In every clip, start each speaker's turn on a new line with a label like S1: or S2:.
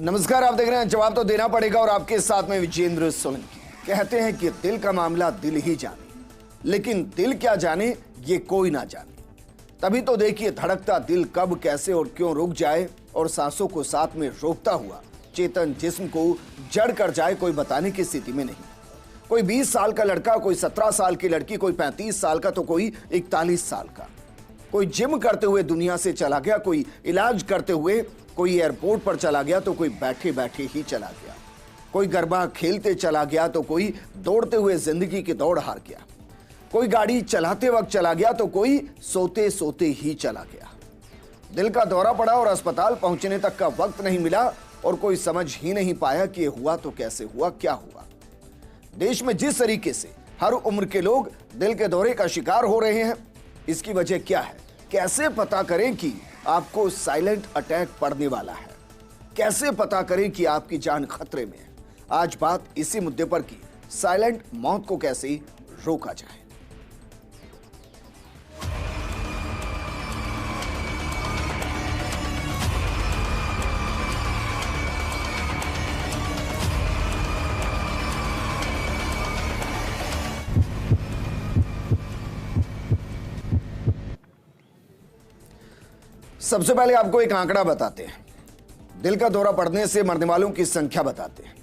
S1: नमस्कार, आप देख रहे हैं जवाब तो देना पड़ेगा और आपके साथ में विजेंद्र सोलंकी। कहते हैं कि दिल का मामला दिल ही जाने, लेकिन दिल क्या जाने ये कोई ना जाने। तभी तो देखिए धड़कता दिल कब कैसे और क्यों रुक जाए और सांसों को साथ में रोकता हुआ चेतन जिस्म को जड़ कर जाए, कोई बताने की स्थिति में नहीं। कोई 20 साल का लड़का, कोई 17 साल की लड़की, कोई 35 साल का तो कोई 41 साल का। कोई जिम करते हुए दुनिया से चला गया, कोई इलाज करते हुए, कोई एयरपोर्ट पर चला गया तो कोई बैठे बैठे ही चला गया। कोई गरबा खेलते चला गया तो कोई दौड़ते हुए जिंदगी की दौड़ हार गया। कोई गाड़ी चलाते वक्त चला गया तो कोई सोते सोते ही चला गया। दिल का दौरा पड़ा और अस्पताल पहुंचने तक का वक्त नहीं मिला और कोई समझ ही नहीं पाया कि हुआ तो कैसे हुआ, क्या हुआ। देश में जिस तरीके से हर उम्र के लोग दिल के दौरे का शिकार हो रहे हैं, इसकी वजह क्या है? कैसे पता करें कि आपको साइलेंट अटैक पड़ने वाला है? कैसे पता करें कि आपकी जान खतरे में है? आज बात इसी मुद्दे पर की, साइलेंट मौत को कैसे रोका जाए। सबसे पहले आपको एक आंकड़ा बताते हैं। दिल का दौरा पड़ने से मरने वालों की संख्या बताते हैं।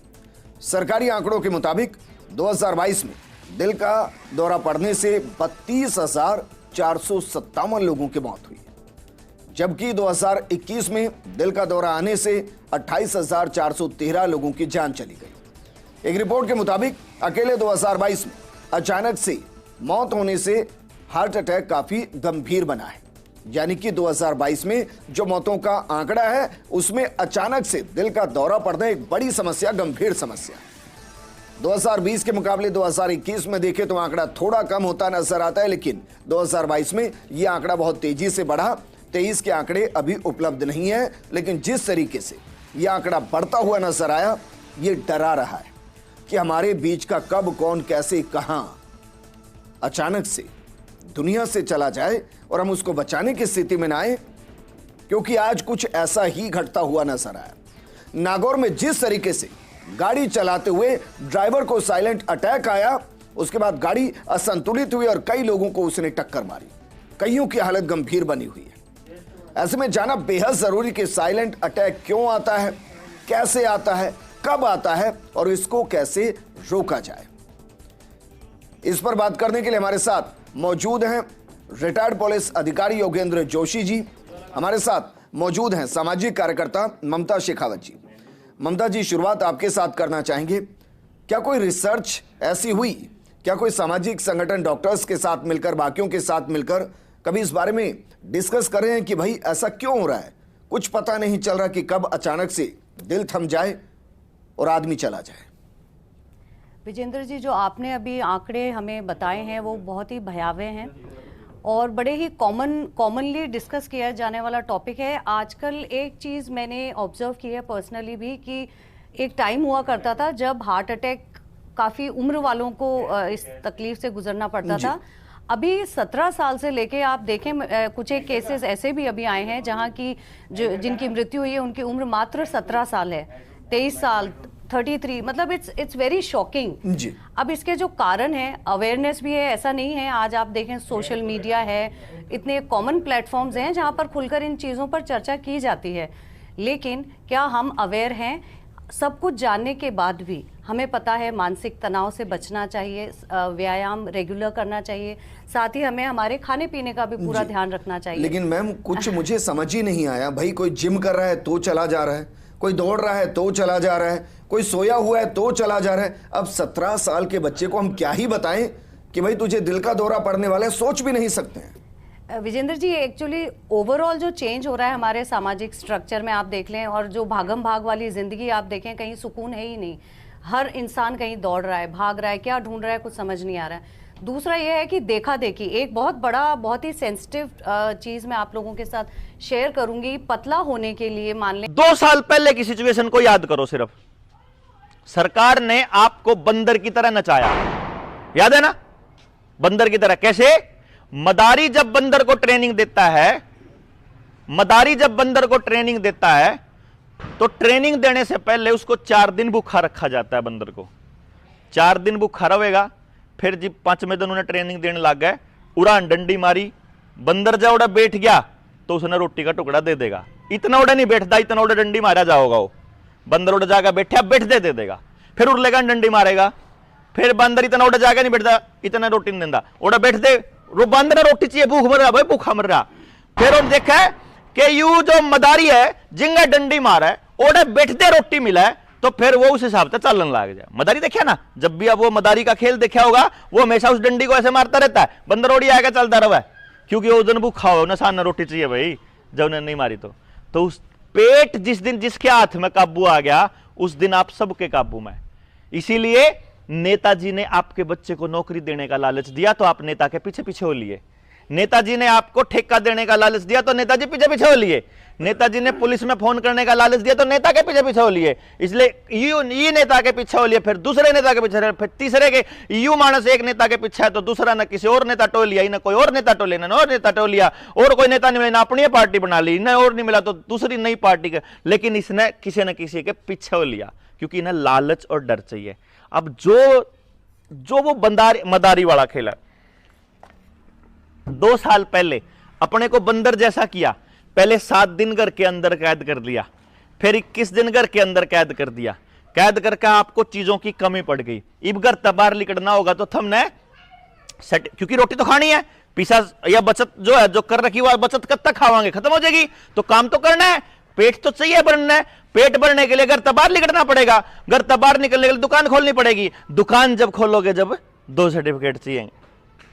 S1: सरकारी आंकड़ों के मुताबिक 2022 में दिल का दौरा पड़ने से 32,457 लोगों की मौत हुई, जबकि 2021 में दिल का दौरा आने से 28,413 लोगों की जान चली गई। एक रिपोर्ट के मुताबिक अकेले 2022 में अचानक से मौत होने से हार्ट अटैक काफी गंभीर बना है। यानी कि 2022 में जो मौतों का आंकड़ा है, उसमें अचानक से दिल का दौरा पड़ना एक बड़ी समस्या, गंभीर समस्या। 2020 के मुकाबले 2021 में देखें तो आंकड़ा थोड़ा कम होता नजर आता है, लेकिन 2022 में यह आंकड़ा बहुत तेजी से बढ़ा। 23 के आंकड़े अभी उपलब्ध नहीं है, लेकिन जिस तरीके से यह आंकड़ा बढ़ता हुआ नजर आया, यह डरा रहा है कि हमारे बीच का कब, कौन, कैसे, कहां अचानक से दुनिया से चला जाए और हम उसको बचाने की स्थिति में ना आए, क्योंकि आज कुछ ऐसा ही घटता हुआ नजर आया। नागौर में जिस तरीके से गाड़ी चलाते हुए ड्राइवर को साइलेंट अटैक आया, उसके बाद गाड़ी असंतुलित हुई और कई लोगों को उसने टक्कर मारी। कईयों की हालत गंभीर बनी हुई है। ऐसे में जाना बेहद जरूरी कि साइलेंट अटैक क्यों आता है, कैसे आता है, कब आता है और इसको कैसे रोका जाए। इस पर बात करने के लिए हमारे साथ मौजूद हैं रिटायर्ड पुलिस अधिकारी योगेंद्र जोशी जी। हमारे साथ मौजूद हैं सामाजिक कार्यकर्ता ममता शेखावत जी। ममता जी, शुरुआत आपके साथ करना चाहेंगे। क्या कोई रिसर्च ऐसी हुई, क्या कोई सामाजिक संगठन डॉक्टर्स के साथ मिलकर, बाकियों के साथ मिलकर कभी इस बारे में डिस्कस कर रहे हैं कि भाई ऐसा क्यों हो रहा है? कुछ पता नहीं चल रहा कि कब अचानक से दिल थम जाए और आदमी चला जाए।
S2: विजेंद्र जी, जो आपने अभी आंकड़े हमें बताए हैं वो बहुत ही भयावह हैं और बड़े ही कॉमनली डिस्कस किया जाने वाला टॉपिक है। आजकल एक चीज़ मैंने ऑब्जर्व की है पर्सनली भी, कि एक टाइम हुआ करता था जब हार्ट अटैक काफ़ी उम्र वालों को इस तकलीफ से गुजरना पड़ता था। अभी 17 साल से लेके आप देखें, कुछ एक केसेस ऐसे भी अभी आए हैं जहां की जिनकी मृत्यु हुई है उनकी उम्र मात्र 17 साल है, 23 साल, 33। मतलब इट्स वेरी शॉकिंग जी। अब इसके जो कारण है, अवेयरनेस भी है, ऐसा नहीं है। आज आप देखें सोशल मीडिया है, इतने कॉमन प्लेटफॉर्म्स हैं जहां पर खुलकर इन चीज़ों पर चर्चा की जाती है, लेकिन क्या हम अवेयर हैं? सब कुछ जानने के बाद भी हमें पता है मानसिक तनाव से बचना चाहिए, व्यायाम रेगुलर करना चाहिए, साथ ही हमें हमारे खाने पीने का भी पूरा ध्यान रखना चाहिए।
S1: लेकिन मैम कुछ मुझे समझ ही नहीं आया, भाई कोई जिम कर रहा है तो चला जा रहा है, कोई दौड़ रहा है तो चला जा रहा है, कोई सोया हुआ है तो चला जा रहा है। अब 17 साल के बच्चे को हम क्या ही बताएं कि भाई तुझे दिल का दौरा पड़ने वाला है, सोच भी नहीं सकते हैं।
S2: विजेंद्र जी, एक्चुअली ओवरऑल जो चेंज हो रहा है हमारे सामाजिक स्ट्रक्चर में आप देख लें, और जो भागम भाग वाली जिंदगी आप देखें, कहीं सुकून है ही नहीं। हर इंसान कहीं दौड़ रहा है, भाग रहा है, क्या ढूंढ रहा है कुछ समझ नहीं आ रहा है। दूसरा यह है कि देखा देखी, एक बहुत बड़ा, बहुत ही सेंसिटिव चीज मैं आप लोगों के साथ शेयर करूंगी। पतला होने के लिए मान लें
S3: 2 साल पहले की सिचुएशन को याद करो। सिर्फ सरकार ने आपको बंदर की तरह नचाया, याद है ना? बंदर की तरह कैसे? मदारी जब बंदर को ट्रेनिंग देता है, मदारी जब बंदर को ट्रेनिंग देता है तो ट्रेनिंग देने से पहले उसको 4 दिन भूखा रखा जाता है बंदर को। 4 दिन भूखा रहेगा, फिर जब 5वें दिन उन्हें ट्रेनिंग देने लग गए, उड़ान डंडी मारी, बंदर जब उड़ा बैठ गया तो उसने रोटी का टुकड़ा दे देगा। इतना उड़ा नहीं बैठता, इतना उड़ा डंडी मारा जाओगा, वो बंदर उड़ जाएगा, बैठा बैठते दे देगा, फिर उड़ लेगा डंडी मारेगा, फिर बंदर इतना उड़ जाएगा नहीं बैठता, इतना रोटी नहीं देता, उड़ा बैठते बंदर रोटी चाहिए, भूख मर रहा भाई, भूखा मर रहा। फिर उन्होंने देखा है कि यू जो मदारी है जिंगा डंडी मारा है, ओडे बैठते रोटी मिला है, तो फिर वो उस हिसाब से चलन लग जाए। मदारी देखा ना, जब भी अब वो मदारी का खेल देखा होगा, वो हमेशा उस डंडी को ऐसे मारता रहता है, बंदर ओडी आएगा चलता रहा, क्योंकि वो दिन भूखा हो ना, सामने रोटी चाहिए भाई, जब उन्हें नहीं मारी तो उस पेट जिस दिन जिसके हाथ में काबू आ गया, उस दिन आप सबके काबू में। इसीलिए नेताजी ने आपके बच्चे को नौकरी देने का लालच दिया तो आप नेता के पीछे पीछे हो लिए। नेताजी ने आपको ठेका देने का लालच दिया तो नेताजी पीछे पीछे हो लिए। नेताजी ने पुलिस में फोन करने का लालच दिया तो नेता के पीछे पीछे हो लिए। इसलिए ये नेता के पीछे हो लिए, फिर दूसरे नेता के पीछे, फिर तीसरे के, यू मानस एक नेता के पीछे है तो दूसरा ना किसी और नेता टो लिया, ना कोई और नेता टो लिया, ना और नेता टो लिया, और कोई नेता नहीं मिला ना अपनी पार्टी बना ली, ना और नहीं मिला तो दूसरी नई पार्टी के, लेकिन इसने किसी न किसी के पीछे हो लिया, क्योंकि इन्हें लालच और डर चाहिए। अब जो वो मदारी वाला खेला 2 साल पहले अपने को बंदर जैसा किया, पहले 7 दिन घर के अंदर कैद कर दिया, फिर 21 दिन घर के अंदर कैद कर दिया, कैद करके आपको चीजों की कमी पड़ गई। अब घर तबार लिकड़ना होगा तो हमने सेट, क्योंकि रोटी तो खानी है, पीसा या बचत जो है जो कर रखी हुआ बचत कब तक खावांगे, खत्म हो जाएगी, तो काम तो करना है, पेट तो चाहिए भरना है, पेट भरने के लिए घर तबार लिकड़ना पड़ेगा, घर तबार निकलने के लिए दुकान खोलनी पड़ेगी, दुकान जब खोलोगे जब 2 सर्टिफिकेट चाहिए,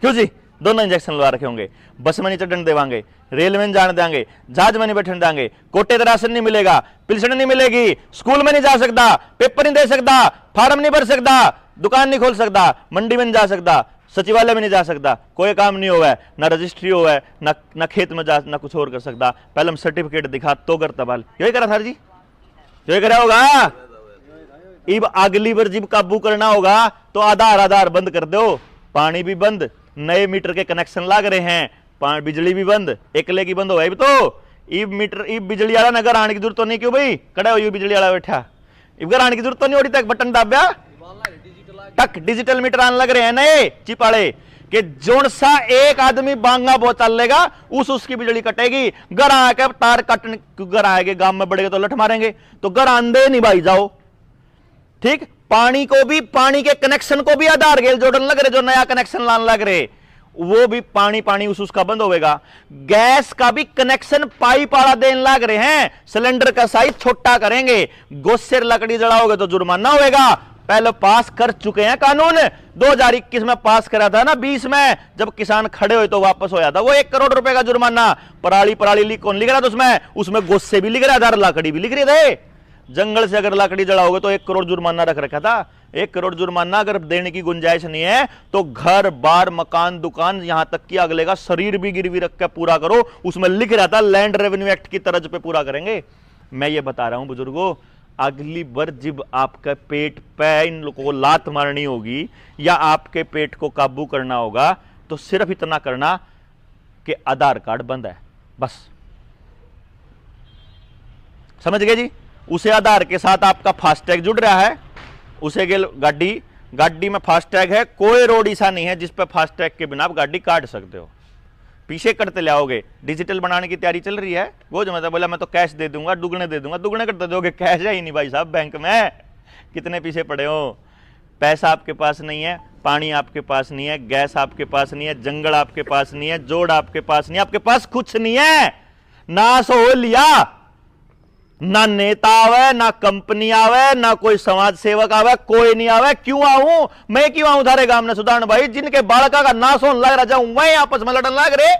S3: क्यों जी, दोनों इंजेक्शन लगा रखे होंगे, बस में नहीं चढ़ने देवांगे, रेल में जाने देंगे, जहाज में नहीं बैठने देंगे, कोटे राशन नहीं मिलेगा, पिलसन नहीं मिलेगी, स्कूल में नहीं जा सकता, पेपर नहीं दे सकता, फार्म नहीं भर सकता, दुकान नहीं खोल सकता, मंडी में नहीं जा सकता, सचिवालय में नहीं जा सकता, कोई काम नहीं हुआ है, ना रजिस्ट्री हुआ है, ना खेत में जा, ना कुछ और कर सकता, पहले हम सर्टिफिकेट दिखा तो कर तबाल, यही करा सर जी, यही करा होगा। अब अगली बार जब काबू करना होगा तो आधार बंद कर दो, पानी भी बंद, नए मीटर के कनेक्शन लग रहे हैं, बिजली भी बंद, एकले की बंद हो गई तो इब बिजली वाला नगर आने की जरूरत तो नहीं, क्यों भाई कड़ा हो बिजली वाला बैठा, इब घर आने की जरूरत तो नहीं, तक बटन दाब्या टक डिजिटल मीटर आने लग रहे हैं नए चिप वाले, कि जोन सा एक आदमी बांगा बहुत चल लेगा उसकी बिजली कटेगी, घर आके तार कटने, घर आएंगे गांव में बढ़ेगा तो लठ मारेंगे, तो घर आंधे नहीं भाई जाओ, ठीक। पानी को भी, पानी के कनेक्शन को भी आधार गेल जोड़न लग रहे, जो नया कनेक्शन लाने लग रहे, वो भी पानी उसका बंद होगा। गैस का भी कनेक्शन पाइप वाला देने लग रहे हैं, सिलेंडर का साइज छोटा करेंगे, गोस्सेर लकड़ी जलाओगे तो जुर्माना होगा, पहले पास कर चुके हैं कानून, 2021 में पास करा था ना, 20 में जब किसान खड़े हुए तो वापस होया था वो 1 करोड़ रुपए का जुर्माना। पराली कौन लिख रहा था उसमें गोस्से भी लिख रहा था, लकड़ी भी लिख रहे थे, जंगल से अगर लकड़ी जलाओगे तो 1 करोड़ जुर्माना रख रखा था। 1 करोड़ जुर्माना अगर देने की गुंजाइश नहीं है तो घर बार मकान दुकान यहां तक कि अगले का शरीर भी गिरवी रख के पूरा करो, उसमें लिख रहा था लैंड रेवेन्यू एक्ट की तर्ज पे पूरा करेंगे। मैं ये बता रहा हूं बुजुर्गों, अगली बार जब आपके पेट पे इन लोगों को लात मारनी होगी या आपके पेट को काबू करना होगा तो सिर्फ इतना करना कि आधार कार्ड बंद है, बस, समझ गए जी। उसे आधार के साथ आपका फास्टैग जुड़ रहा है, उसे गेल गाड़ी में फास्टैग है, कोई रोड ऐसा नहीं है जिस पे फास्टैग के बिना आप गाड़ी काट सकते हो, पीछे करते ले आओगे। डिजिटल बनाने की तैयारी चल रही है, वो जो मतलब बोला मैं तो कैश दे दूंगा, दुगने दे दूंगा, दुगने करते दोगे, कैश है ही नहीं भाई साहब बैंक में, कितने पीछे पड़े हो, पैसा आपके पास नहीं है, पानी आपके पास नहीं है, गैस आपके पास नहीं है, जंगल आपके पास नहीं है, जोड़ आपके पास नहीं है, आपके पास कुछ नहीं है, नाश हो लिया, ना नेता आवे, ना कंपनी आवे, ना कोई समाज सेवक आवे, कोई नहीं आवे। क्यों आऊं मैं, क्यों आऊं थारे गांव में सुधारण भाई, जिनके बालका का नाश होने लग रहा, जाऊं मैं आपस में लड़न लग रहे,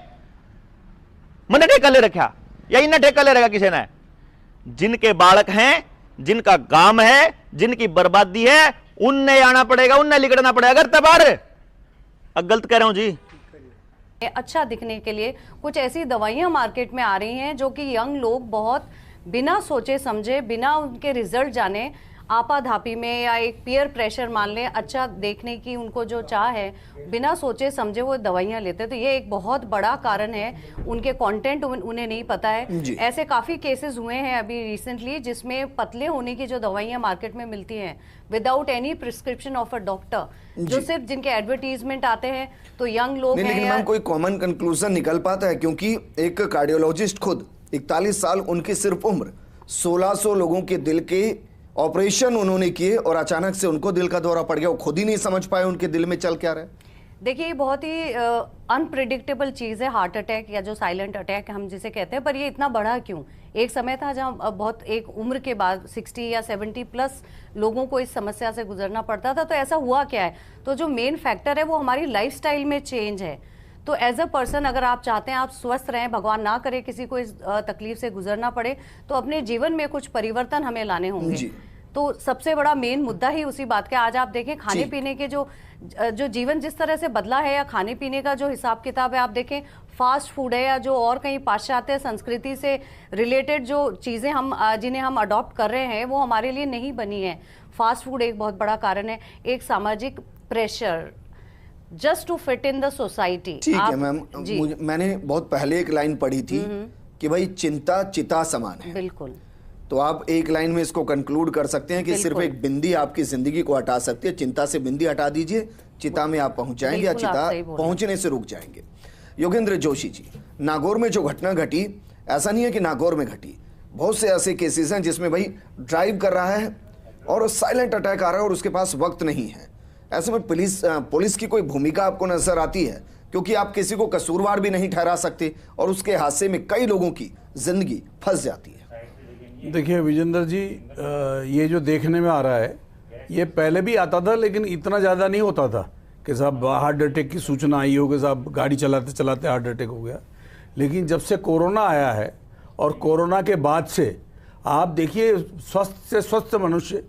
S3: मैंने ठेका ले रखा या इन्हें ठेका ले रखा किसी ने, जिनके बालक हैं, जिनका गांव है, जिनकी बर्बादी है, उनने आना पड़ेगा, उनने लिकड़ना पड़ेगा। अगर तबार गलत कह रहा हूं जी,
S2: अच्छा दिखने के लिए कुछ ऐसी दवाइयां मार्केट में आ रही हैं जो कि यंग लोग बहुत बिना सोचे समझे, बिना उनके रिजल्ट जाने आपाधापी में या एक पीयर प्रेशर मान लें, अच्छा देखने की उनको जो चाह है, बिना सोचे समझे वो दवाइयां लेते हैं। तो ये एक बहुत बड़ा कारण है, उनके कंटेंट उन्हें नहीं पता है। ऐसे काफी केसेस हुए हैं अभी रिसेंटली जिसमें पतले होने की जो दवाइयां मार्केट में मिलती हैं without any prescription of a doctor, जो सिर्फ जिनके एडवर्टीजमेंट आते हैं, तो यंग लोग हैं।
S1: लेकिन मैम कोई कॉमन कंक्लूजन निकल पाता है? क्योंकि एक कार्डियोलॉजिस्ट खुद 41 साल उनकी सिर्फ उम्र, 1600 लोगों के दिल के ऑपरेशन उन्होंने किए और अचानक से उनको दिल का दौरा पड़ गया, वो खुद ही नहीं समझ पाए उनके दिल में चल क्या रहा है।
S2: देखिए, बहुत ही अनप्रिडिक्टेबल चीज़ है हार्ट अटैक या जो साइलेंट अटैक हम जिसे कहते हैं, पर ये इतना बढ़ा क्यों? एक समय था जब बहुत एक उम्र के बाद 60 या 70 प्लस लोगों को इस समस्या से गुजरना पड़ता था। तो ऐसा हुआ क्या है? तो जो मेन फैक्टर है वो हमारी लाइफस्टाइल में चेंज है। तो एज अ पर्सन अगर आप चाहते हैं आप स्वस्थ रहें, भगवान ना करे किसी को इस तकलीफ से गुजरना पड़े, तो अपने जीवन में कुछ परिवर्तन हमें लाने होंगे। तो सबसे बड़ा मेन मुद्दा ही उसी बात का। आज आप देखें खाने पीने के जो जीवन जिस तरह से बदला है, या खाने पीने का जो हिसाब किताब है, आप देखें फास्ट फूड है या जो और कहीं पाश्चात्य संस्कृति से रिलेटेड जो चीज़ें हम जिन्हें हम अडॉप्ट कर रहे हैं वो हमारे लिए नहीं बनी है। फास्ट फूड एक बहुत बड़ा कारण है, एक सामाजिक pressure, just to fit in the society.
S1: ठीक है मैम, मैंने बहुत पहले एक लाइन पढ़ी थी कि भाई चिंता चिता समान है।
S2: बिल्कुल।
S1: तो आप एक लाइन में इसको कंक्लूड कर सकते हैं कि सिर्फ एक बिंदी आपकी जिंदगी को हटा सकती है। चिंता से बिंदी हटा दीजिए, चिता में आप पहुंच जाएंगे या चिता पहुंचने से रुक जाएंगे। योगेंद्र जोशी जी, नागौर में जो घटना घटी, ऐसा नहीं है कि नागौर में घटी, बहुत से ऐसे केसेस हैं जिसमें भाई ड्राइव कर रहा है और साइलेंट अटैक आ रहा है और उसके पास वक्त नहीं है। ऐसे में पुलिस की कोई भूमिका आपको नजर आती है? क्योंकि आप किसी को कसूरवार भी नहीं ठहरा सकते और उसके हादसे में कई लोगों की जिंदगी फंस जाती है।
S4: देखिए विजेंद्र जी, ये जो देखने में आ रहा है ये पहले भी आता था, लेकिन इतना ज़्यादा नहीं होता था कि साहब हार्ट अटैक की सूचना आई हो कि साहब गाड़ी चलाते चलाते हार्ट अटैक हो गया। लेकिन जब से कोरोना आया है और कोरोना के बाद से आप देखिए स्वस्थ से स्वस्थ मनुष्य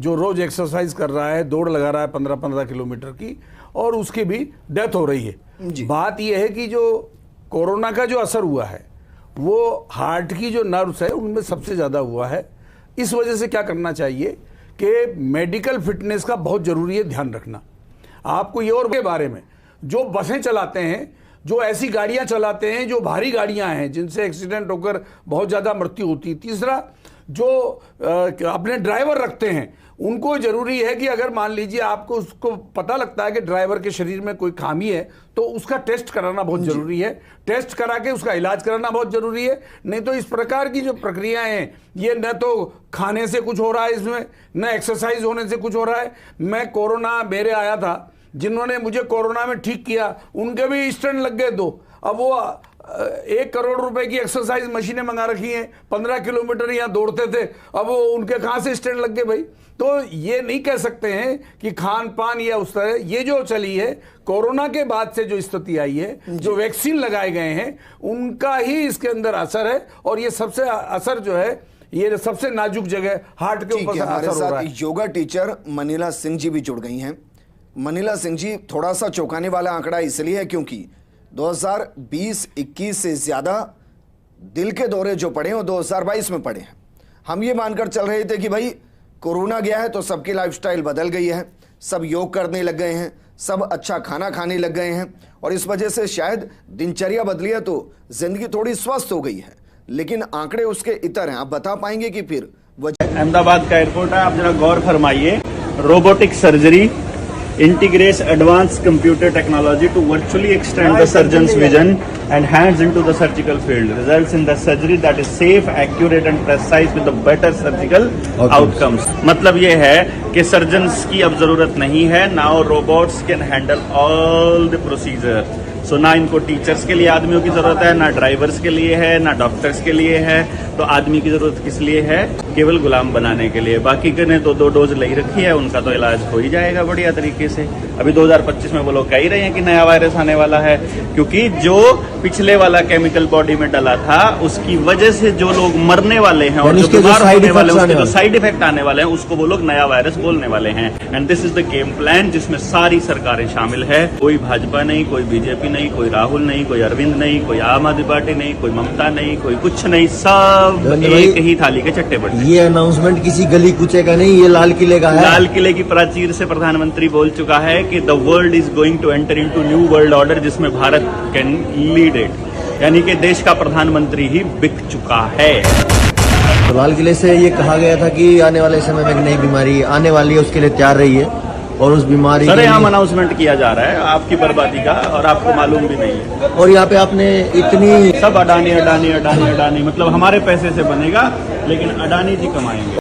S4: जो रोज़ एक्सरसाइज कर रहा है, दौड़ लगा रहा है 15-15 किलोमीटर की, और उसकी भी डेथ हो रही है। बात यह है कि जो कोरोना का जो असर हुआ है वो हार्ट की जो नर्व्स है उनमें सबसे ज़्यादा हुआ है। इस वजह से क्या करना चाहिए कि मेडिकल फिटनेस का बहुत ज़रूरी है ध्यान रखना। आपको ये और के बारे में जो बसें चलाते हैं, जो ऐसी गाड़ियां चलाते हैं जो भारी गाड़ियां हैं जिनसे एक्सीडेंट होकर बहुत ज़्यादा मृत्यु होती है। तीसरा, जो अपने ड्राइवर रखते हैं उनको जरूरी है कि अगर मान लीजिए आपको उसको पता लगता है कि ड्राइवर के शरीर में कोई खामी है तो उसका टेस्ट कराना बहुत जरूरी है। टेस्ट करा के उसका इलाज कराना बहुत जरूरी है। नहीं तो इस प्रकार की जो प्रक्रियाएं हैं ये न तो खाने से कुछ हो रहा है, इसमें न एक्सरसाइज होने से कुछ हो रहा है। मैं कोरोना मेरे आया था, जिन्होंने मुझे कोरोना में ठीक किया उनके भी स्टंट लग गए 2। अब वो 1 करोड़ रुपए की एक्सरसाइज मशीनें मंगा रखी हैं, 15 किलोमीटर यहाँ दौड़ते थे, अब वो उनके कहाँ से स्टैंड लग गए भाई। तो ये नहीं कह सकते हैं कि खान पान या उस तरह, ये जो चली है कोरोना के बाद से जो स्थिति आई है, जो वैक्सीन लगाए गए हैं उनका ही इसके अंदर असर है। और ये सबसे असर जो है ये सबसे नाजुक जगह हार्ट के ऊपर असर हो रहा है।
S1: योगा टीचर मनीला सिंह जी भी जुड़ गई हैं। मनीला सिंह जी, थोड़ा सा चौंकाने वाला आंकड़ा इसलिए है क्योंकि 2020-21 से ज्यादा दिल के दौरे जो पड़े हैं वो 2022 में पड़े हैं। हम ये मानकर चल रहे थे कि भाई कोरोना गया है तो सबकी लाइफस्टाइल बदल गई है, सब योग करने लग गए हैं, सब अच्छा खाना खाने लग गए हैं और इस वजह से शायद दिनचर्या बदली है तो जिंदगी थोड़ी स्वस्थ हो गई है। लेकिन आंकड़े उसके इतर हैं। आप बता पाएंगे कि फिर वजह?
S3: अहमदाबाद का एयरपोर्ट है, आप जरा गौर फरमाइए। Robotic surgery integrates advanced computer technology to virtually extend the surgeon's vision and hands into the surgical field, results in the surgery that is safe, accurate and precise with the better surgical outcomes. मतलब ये है कि surgeons की अब जरूरत नहीं है, now robots can handle all the procedure. So ना इनको टीचर्स के लिए आदमियों की जरूरत है, ना ड्राइवर्स के लिए है, ना डॉक्टर्स के लिए है। तो आदमी की जरूरत किस लिए है? केवल गुलाम बनाने के लिए। बाकी के ने तो 2 डोज ले रखी है, उनका तो इलाज हो ही जाएगा बढ़िया तरीके से। अभी 2025 में वो लोग कह ही रहे हैं कि नया वायरस आने वाला है, क्योंकि जो पिछले वाला केमिकल बॉडी में डला था उसकी वजह से जो लोग मरने वाले हैं और जो बीमार होने वाले हैं, उसके जो साइड इफेक्ट आने वाले हैं, उसको वो लोग नया वायरस बोलने वाले हैं। And this is the game plan जिसमें सारी सरकारें शामिल है। कोई भाजपा नहीं, कोई बीजेपी नहीं, कोई राहुल नहीं, कोई अरविंद नहीं, कोई आम आदमी पार्टी नहीं, कोई ममता नहीं, कोई कुछ नहीं, सब एक ही थाली के चट्टे बट्टे।
S5: ये अनाउंसमेंट किसी गली कुचे का नहीं, ये लाल किले का है।
S3: लाल किले की प्राचीर से प्रधानमंत्री बोल चुका है कि the world is going to enter into new world order, जिसमें भारत कैन लीड इट, यानी कि देश का प्रधानमंत्री ही बिक चुका है।
S5: तो लाल किले से ये कहा गया था कि आने वाले समय में एक नई बीमारी आने वाली है, उसके लिए तैयार रही है, और उस बीमारी
S3: सरेआम अनाउंसमेंट किया जा रहा है आपकी बर्बादी का, और आपको मालूम भी नहीं है।
S5: और यहाँ पे आपने इतनी
S3: सब अडानी अडानी अडानी अडानी, मतलब हमारे पैसे से बनेगा, लेकिन अडानी जी कमाएंगे।